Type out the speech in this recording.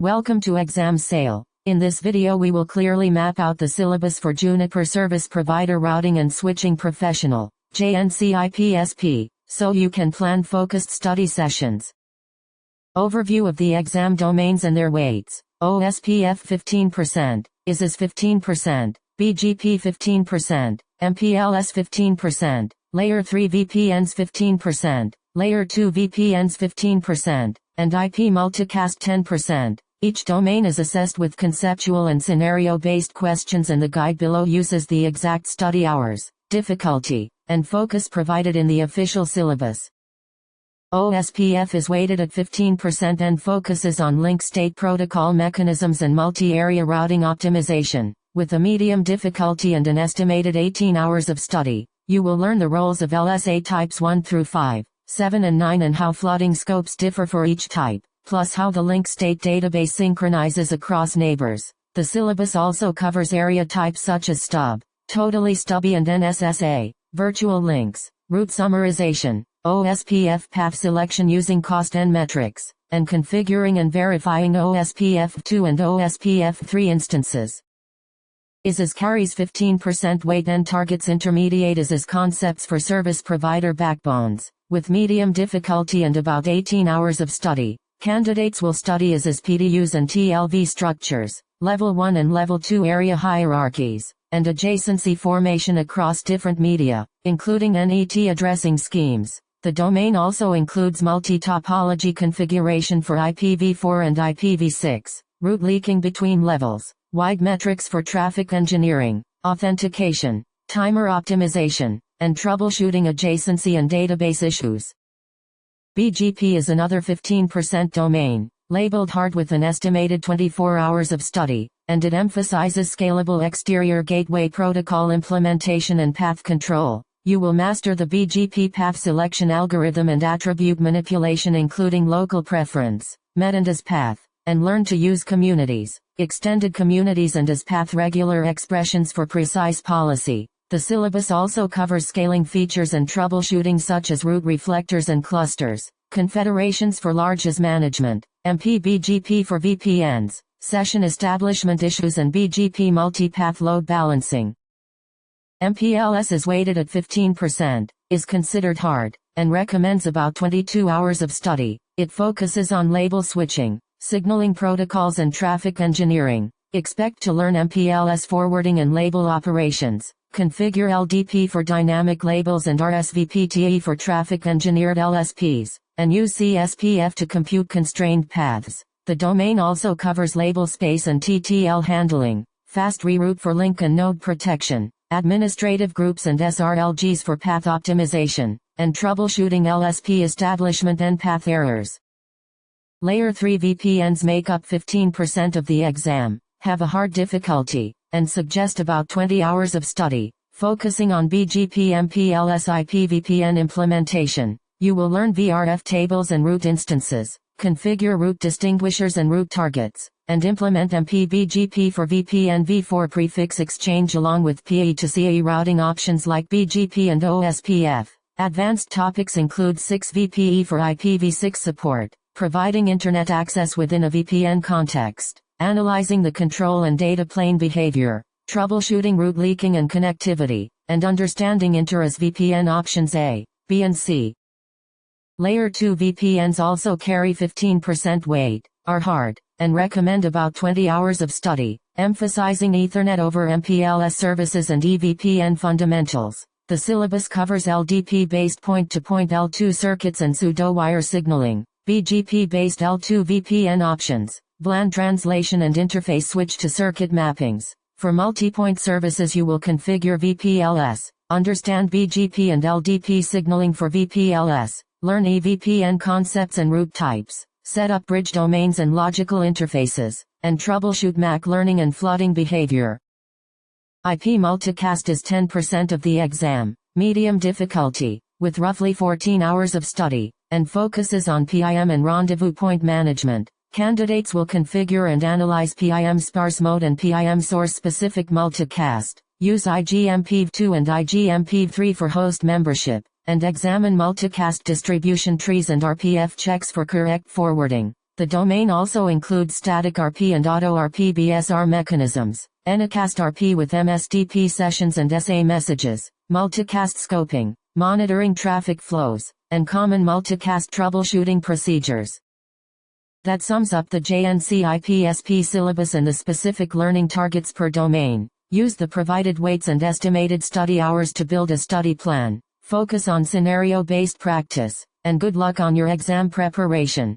Welcome to Exam Sale. In this video we will clearly map out the syllabus for Juniper Service Provider Routing and Switching Professional, JN-663, so you can plan focused study sessions. Overview of the exam domains and their weights. OSPF 15%, ISIS 15%, BGP 15%, MPLS 15%, Layer 3 VPNs 15%, Layer 2 VPNs 15%, and IP multicast 10%. Each domain is assessed with conceptual and scenario-based questions, and the guide below uses the exact study hours, difficulty, and focus provided in the official syllabus. OSPF is weighted at 15% and focuses on link state protocol mechanisms and multi-area routing optimization. With a medium difficulty and an estimated 18 hours of study, you will learn the roles of LSA types 1 through 5, 7 and 9 and how flooding scopes differ for each type, plus how the link state database synchronizes across neighbors. The syllabus also covers area types such as stub, totally stubby and NSSA, virtual links, route summarization, OSPF path selection using cost and metrics, and configuring and verifying OSPF 2 and OSPF 3 instances. ISIS carries 15% weight and targets intermediate ISIS concepts for service provider backbones. With medium difficulty and about 18 hours of study, candidates will study ISIS PDUs and TLV structures, Level 1 and Level 2 area hierarchies, and adjacency formation across different media, including NET addressing schemes. The domain also includes multi-topology configuration for IPv4 and IPv6, route leaking between levels, wide metrics for traffic engineering, authentication, timer optimization, and troubleshooting adjacency and database issues. BGP is another 15% domain, labeled hard with an estimated 24 hours of study, and it emphasizes scalable exterior gateway protocol implementation and path control. You will master the BGP path selection algorithm and attribute manipulation including local preference, met and as path, and learn to use communities, extended communities and as path regular expressions for precise policy. The syllabus also covers scaling features and troubleshooting such as route reflectors and clusters, confederations for large as management, MPBGP for VPNs, session establishment issues and BGP multipath load balancing. MPLS is weighted at 15%, is considered hard, and recommends about 22 hours of study. It focuses on label switching, signaling protocols and traffic engineering. Expect to learn MPLS forwarding and label operations. Configure LDP for dynamic labels and RSVPTE for traffic engineered LSPs, and use CSPF to compute constrained paths. The domain also covers label space and TTL handling, fast reroute for link and node protection, administrative groups and SRLGs for path optimization, and troubleshooting LSP establishment and path errors. Layer 3 VPNs make up 15% of the exam, have a hard difficulty, and suggest about 20 hours of study, focusing on BGP MPLS IPVPN implementation. You will learn VRF tables and route instances, configure route distinguishers and route targets, and implement MPBGP for VPN v4 prefix exchange along with PE to CE routing options like BGP and OSPF. Advanced topics include 6VPE for IPv6 support, providing internet access within a VPN context, analyzing the control and data plane behavior, troubleshooting route leaking and connectivity, and understanding inter-as VPN options A, B and C. Layer 2 VPNs also carry 15% weight, are hard, and recommend about 20 hours of study, emphasizing Ethernet over MPLS services and EVPN fundamentals. The syllabus covers LDP-based point-to-point L2 circuits and pseudo-wire signaling, BGP-based L2 VPN options, VLAN translation and interface switch to circuit mappings. For multi-point services you will configure VPLS, understand BGP and LDP signaling for VPLS, learn EVPN concepts and route types, set up bridge domains and logical interfaces, and troubleshoot MAC learning and flooding behavior. IP multicast is 10% of the exam, medium difficulty, with roughly 14 hours of study, and focuses on PIM and rendezvous point management. Candidates will configure and analyze PIM sparse mode and PIM source-specific multicast, use IGMP2 and IGMP3 for host membership, and examine multicast distribution trees and RPF checks for correct forwarding. The domain also includes static RP and auto RP BSR mechanisms, Anycast RP with MSDP sessions and SA messages, multicast scoping, monitoring traffic flows, and common multicast troubleshooting procedures. That sums up the JNC IPSP syllabus and the specific learning targets per domain. Use the provided weights and estimated study hours to build a study plan. Focus on scenario-based practice, and good luck on your exam preparation.